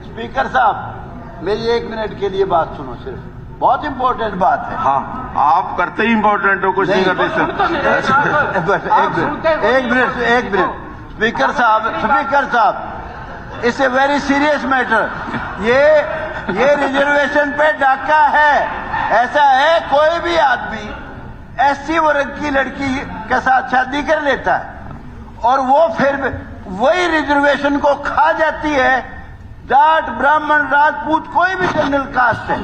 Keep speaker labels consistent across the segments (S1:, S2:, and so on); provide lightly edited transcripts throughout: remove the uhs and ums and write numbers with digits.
S1: Speaker साहब, मेरी 1 minute के लिए बात सुनो, सिर्फ बहुत इंपॉर्टेंट बात है।
S2: हाँ, आप करते ही इंपॉर्टेंट हो, कुछ नहीं करते।
S1: एक मिनट स्पीकर साहब, it's a very serious matter. ये रिजर्वेशन पे डाका है। ऐसा है, कोई भी आदमी एससी वर्ग की लड़की के साथ शादी कर लेता है और वो फिर वही रिजर्वेशन को खा जाती है। जाट, ब्राह्मण, राजपूत, कोई भी जनरल कास्ट है,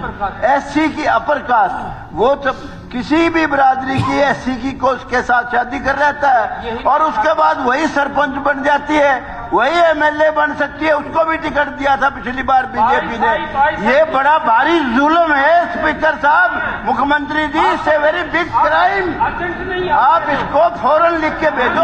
S1: एससी की अपर कास्ट, वो तो किसी भी बिरादरी की एससी की को उसके साथ शादी कर लेता है और उसके बाद वही सरपंच बन जाती है, वही एमएलए बन सकती है। उसको भी टिकट दिया था पिछली बार बीजेपी ने। ये बड़ा भारी जुल्म है स्पीकर साहब, मुख्यमंत्री जी, इससे वेरी बिग क्राइम। आप इसको फौरन लिख के भेजो।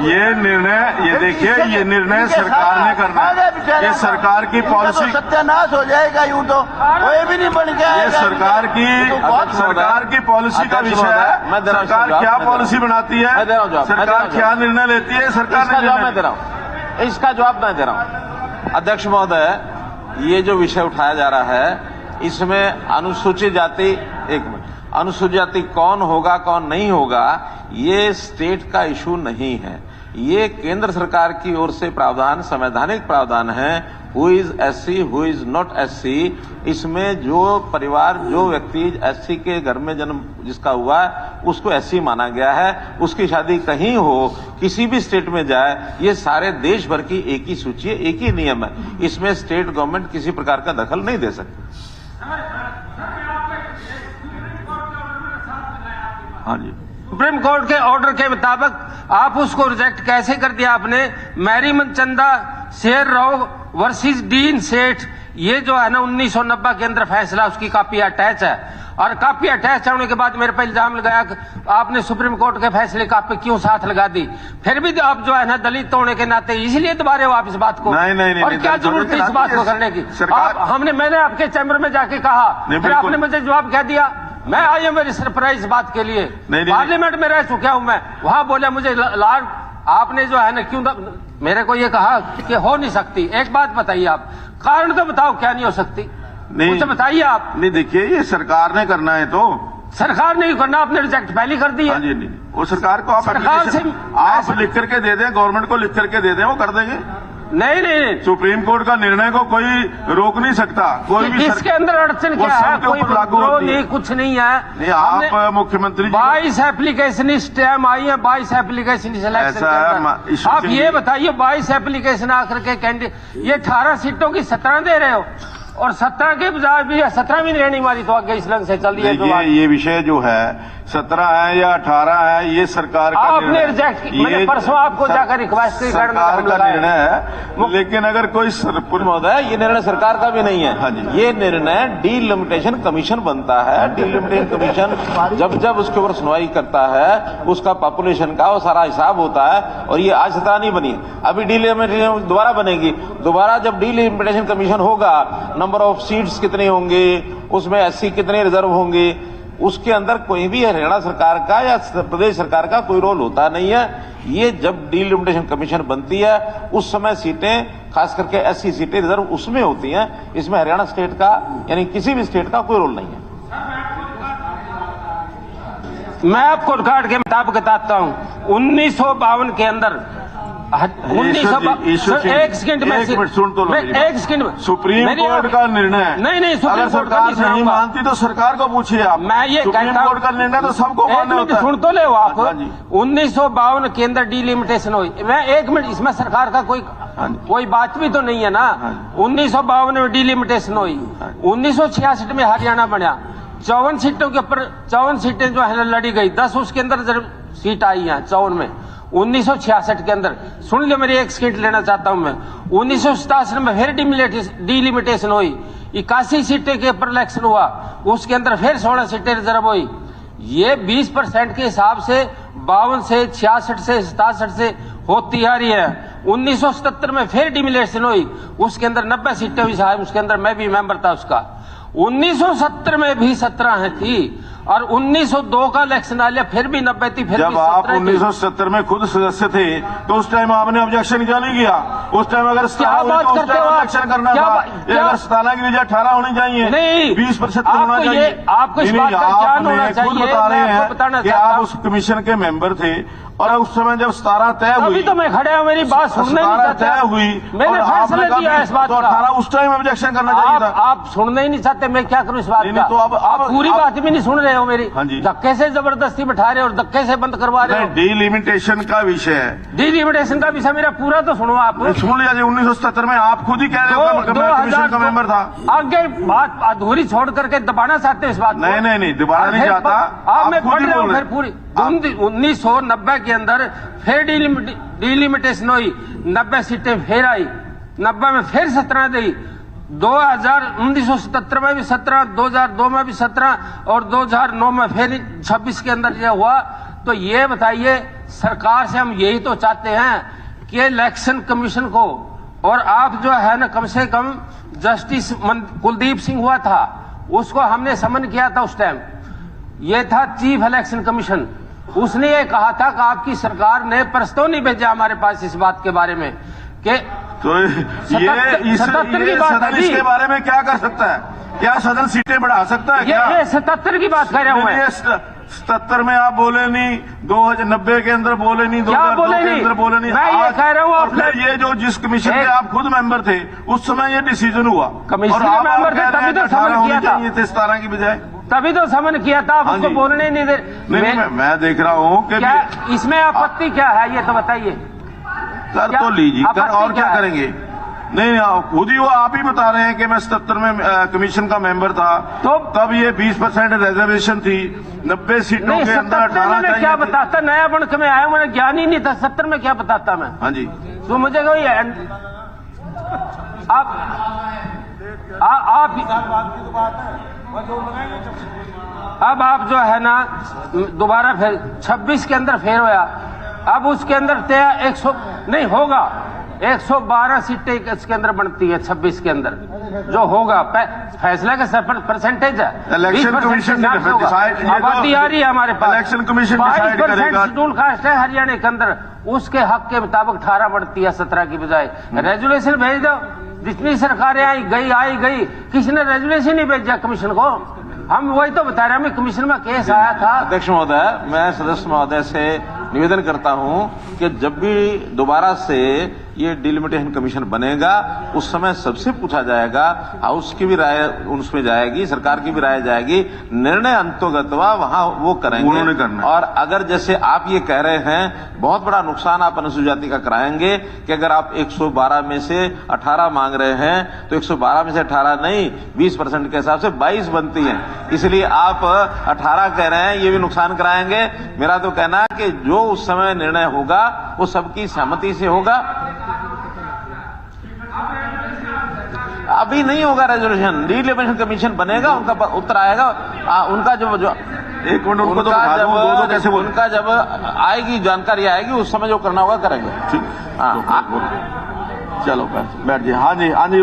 S2: ये निर्णय, ये देखिए, ये निर्णय सरकार ने करना है। ये सरकार की पॉलिसी,
S1: सत्यानाश हो जाएगा, यूं तो कोई भी नहीं बन गया।
S2: ये सरकार की पॉलिसी का विषय है। सरकार क्या पॉलिसी बनाती है, सरकार क्या निर्णय लेती है, सरकार ने जवाब मैं दे रहा हूँ,
S3: इसका जवाब मैं दे रहा हूँ। अध्यक्ष महोदय, ये जो विषय उठाया जा रहा है, इसमें अनुसूचित जाति, अनुसूचित जाति कौन होगा कौन नहीं होगा, ये स्टेट का इशू नहीं है। ये केंद्र सरकार की ओर से प्रावधान, संवैधानिक प्रावधान है। Who is SC, who is not SC, इसमें जो परिवार, जो व्यक्ति एससी के घर में जन्म जिसका हुआ है, उसको एससी माना गया है। उसकी शादी कहीं हो, किसी भी स्टेट में जाए, ये सारे देश भर की एक ही सूची है, एक ही नियम है। इसमें स्टेट गवर्नमेंट किसी प्रकार का दखल नहीं दे सकती।
S2: हाँ जी,
S4: सुप्रीम कोर्ट के ऑर्डर के मुताबिक आप उसको रिजेक्ट कैसे कर दिया आपने? मैरीमन चंदा शेर राव वर्सेस डीन सेठ, ये जो है ना 1990 के अंदर फैसला, उसकी कॉपी अटैच है। और कॉपी अटैच होने के बाद मेरे पर इल्जाम लगाया कि आपने सुप्रीम कोर्ट के फैसले कॉपी क्यों साथ लगा दी। फिर भी आप जो है ना दलित होने के नाते इसलिए दोबारा आप इस बात को,
S2: नहीं,
S4: और क्या जरूरत है इस बात को करने की? मैंने आपके चैम्बर में जाके कहा, फिर आपने मुझे जवाब कह दिया। मैं आई हूं वेरी सरप्राइज बात के लिए। पार्लियामेंट में रह चुका हूं मैं, वहां बोले मुझे लॉर्ड, आपने जो है ना क्यों मेरे को ये कहा कि हो नहीं सकती। एक बात बताइए आप, कारण तो बताओ क्या नहीं हो सकती, कुछ बताइए आप।
S2: नहीं, देखिए, ये सरकार ने करना है तो
S4: सरकार ने करना, आपने रिजेक्ट पहले कर दी है।
S2: हाँ जी, नहीं, वो सरकार को आप लिख करके दे दें, गवर्नमेंट को लिख करके दे दें, वो कर देंगे।
S4: नहीं,
S2: सुप्रीम कोर्ट का निर्णय को कोई रोक नहीं सकता, कोई भी।
S4: इसके अंदर अड़चन क्या है? कोई लागू नहीं, कुछ नहीं है।
S2: नहीं, आप मुख्यमंत्री
S4: 22 एप्लीकेशन स्टैम आई है, 22 एप्लीकेशन सिलेक्शन। आप ये बताइए, 22 एप्लीकेशन आकर के कैंडिडेट, ये 18 सीटों की 17 दे रहे हो, और 17 के बजाय भी 17 भी नहीं मारी तो आगे इस रंग से चल रही है।
S2: ये विषय जो है 17 है या 18 है, ये सरकार का
S4: आपने रिजेक्ट, मैंने परसों आपको जाकर रिक्वेस्ट की,
S2: सरकार का निर्णय है। लेकिन अगर कोई
S3: महोदय, ये निर्णय सरकार का भी नहीं है। हाँ जी, ये निर्णय डीलिमिटेशन कमीशन बनता है। डीलिमिटेशन कमीशन जब उसके ऊपर सुनवाई करता है, उसका पॉपुलेशन का वो सारा हिसाब होता है। और ये आज 17 नहीं बनी, अभी डीलिमिटेशन दोबारा बनेगी। दोबारा जब डीलिमिटेशन कमीशन होगा, नंबर ऑफ सीट्स कितने होंगे, उसमें एससी कितने रिजर्व होंगे, उसके अंदर कोई भी हरियाणा सरकार का या प्रदेश सरकार का कोई रोल होता नहीं है। ये जब डीलिमिटेशन कमीशन बनती है, उस समय सीटें, खास करके एससी सीटें रिजर्व उसमें होती हैं। इसमें हरियाणा स्टेट का यानी किसी भी स्टेट का कोई रोल नहीं है।
S4: मैं आपको रिकॉर्ड के मुताबिक बताता हूँ, 1952 के अंदर, 1900 एक सेकंड में
S2: सुन तो लो,
S4: एक सेकंड।
S2: सुप्रीम कोर्ट का निर्णय
S4: नहीं,
S2: अगर सरकार नहीं मानती तो सरकार को पूछिए आप।
S4: मैं ये
S2: सुप्रीम कोर्ट का निर्णय तो सबको मानना होता है।
S4: सुन तो ले आप। 1952 के अंदर डीलिमिटेशन हुई। मैं 1 मिनट, इसमें सरकार का कोई बात भी तो नहीं है ना। 1952 में डीलिमिटेशन हुई, 1966 में हरियाणा बना, 54 सीटों के ऊपर 54 सीटें जो है लड़ी गई, 10 उसके अंदर सीट आई है 54 में। 1966 के अंदर सुन लो, मेरी एक सेकंड लेना चाहता हूं मैं। 1987 में फिर डीलिमिटेशन हुई, 81 सीटें के ऊपर इलेक्शन हुआ, उसके अंदर फिर 16 सीटें रिजर्व हुई। ये 20% के हिसाब से 52 से 66 से 67 से होती आ रही है। 1977 में फिर डीलिमिटेशन हुई, उसके अंदर 90 सीटें हुई साहब, उसके अंदर मैं भी मेंबर था उसका। 1970 में भी 17 थी, और 1902 का इलेक्शन आ लिया, फिर भी 90 थी, फिर
S2: जब
S4: भी
S2: आप
S4: 17 थी।
S2: 1970 में खुद सदस्य थे तो उस टाइम आपने ऑब्जेक्शन क्यों नहीं किया? उस टाइम अगर
S4: क्या बात करते हो आप?
S2: ऑब्जेक्शन करना था। अगर 17 की वजह 18 होनी चाहिए,
S4: नहीं,
S2: 20% होना चाहिए।
S4: आपको इस बात का ज्ञान होना चाहिए।
S2: खुद बता रहे
S4: मैं आपको बताना
S2: हैं कि
S4: चाहता
S2: आप
S4: हूं।
S2: उस कमीशन के मेंबर थे और उस समय जब 17 तय हुई,
S4: अभी तो मैं खड़े हूं, मेरी बात सुनने नहीं
S2: 17
S4: चाहते।
S2: तय हुई,
S4: मैंने फैसला दिया इस बात
S2: तो
S4: का।
S2: 18 उस टाइम ऑब्जेक्शन करना चाहिए था।
S4: आप सुनने ही नहीं चाहते, मैं क्या करूं इस बात
S2: नहीं,
S4: का?
S2: तो अब
S4: पूरी बात भी नहीं सुन रहे हो मेरी।
S2: हाँ जी।
S4: धक्के से जबरदस्ती बैठा रहे हो और धक्के से बंद करवा रहे हो।
S2: डिलिमिटेशन का विषय है।
S4: डिलिमिटेशन का विषय मेरा पूरा तो सुनो आप।
S2: सुन लिया जी, 1977 में आप खुद ही कह रहे हो कि मैं कमीशन का मेंबर था।
S4: आगे बात अधूरी छोड़ करके दबाना चाहते हो इस बात को?
S2: नहीं, दबाना नहीं चाहता।
S4: आप मैं
S2: खुद
S4: पढ़
S2: ही
S4: रहा हूँ
S2: बोल
S4: फिर
S2: रहे।
S4: पूरी 1990 के अंदर फिर डिलिमिटेशन हुई, 90 सीटें फिर आई, 90 में फिर 17 दी, 1977 में भी 17, 2002 में भी 17 और 2009 में फिर 26 के अंदर ये हुआ। तो ये बताइए, सरकार से हम यही तो चाहते हैं कि इलेक्शन कमीशन को, और आप जो है ना, कम से कम जस्टिस कुलदीप सिंह हुआ था, उसको हमने समन किया था उस टाइम। ये था चीफ इलेक्शन कमीशन, उसने ये कहा था कि आपकी सरकार ने प्रस्ताव नहीं भेजा हमारे पास इस बात के बारे में कि
S2: तो ये सदन इसके बारे में क्या कर सकता है? क्या सदन सीटें बढ़ा सकता है?
S4: ये 77 की बात कर रहे हैं।
S2: 77 में आप बोले नहीं, 2090 के अंदर बोले नहीं, 2002 के अंदर बोले नहीं।
S4: मैं ये कह रहा हूँ,
S2: और फिर ये जो जिस कमीशन के आप खुद मेंबर थे, उस समय ये डिसीजन हुआ।
S4: कमीशन के मेंबर थे, तभी तो समन किया था।
S2: ये 17 की बजाय
S4: तभी तो समन किया था, आप उसको बोलने नहीं दे।
S2: मैं देख रहा हूँ कि
S4: क्या इसमें आपत्ति क्या है, ये तो बताइए।
S2: कर तो लीजिए, कर और क्या करेंगे? नहीं, खुद ही वो आप ही बता रहे हैं कि मैं 77 में कमीशन का मेंबर था, तो तब ये 20% रिजर्वेशन थी, 90 सीटों के अंदर 18
S4: में क्या बताता? नया बन के मैं आया, मैंने ज्ञान ही नहीं था। 70 में क्या बताता मैं?
S2: हाँ जी,
S4: तो मुझे कोई अब आप जो है ना, दोबारा फिर 26 के अंदर फेर होया। अब उसके अंदर 100 नहीं होगा, 112 सीटें इसके अंदर बनती है 26 के अंदर जो होगा। फैसला का परसेंटेज है,
S2: इलेक्शन कमीशन
S4: आबादी आ रही है हमारे पास।
S2: इलेक्शन कमीशन
S4: 22% शेड्यूल कास्ट है हरियाणा के अंदर, उसके हक के मुताबिक 18 बढ़ती है 17 की बजाय। रेजुलेशन भेज दो, जितनी सरकारें आई गई, किसी ने रेजुलेशन नहीं भेजा कमीशन को। हम वही तो बता रहे हैं, कमीशन में केस आया था।
S3: अध्यक्ष महोदय, मैं सदस्य महोदय से निवेदन करता हूं कि जब भी दोबारा से ये डिलिमिटेशन कमीशन बनेगा, उस समय सबसे पूछा जाएगा, हाउस की भी राय उसमें जाएगी, सरकार की भी राय जाएगी, निर्णय अंतोगतवा वहां वो करेंगे।
S2: उन्होंने करना।
S3: और अगर जैसे आप ये कह रहे हैं, बहुत बड़ा नुकसान आप अनुसूचित जाति का कराएंगे कि अगर आप 112 में से 18 मांग रहे हैं तो 112 में से 18 नहीं, 20% के हिसाब से 22 बनती हैं। इसलिए आप 18 कह रहे हैं, ये भी नुकसान कराएंगे। मेरा तो कहना है कि जो उस समय निर्णय होगा वो सबकी सहमति से होगा। अभी नहीं होगा रेजोल्यूशन, डिलिमिटेशन कमीशन बनेगा, उनका उत्तर आएगा। उनका जो
S2: एक मिनट उनको तो बता दूं, दो कैसे बोल,
S3: उनका जब आएगी जानकारी आएगी, उस समय जो करना होगा करेंगे।
S2: ठीक, चलो बैठ जाइए। हाँ जी, हाँ जी।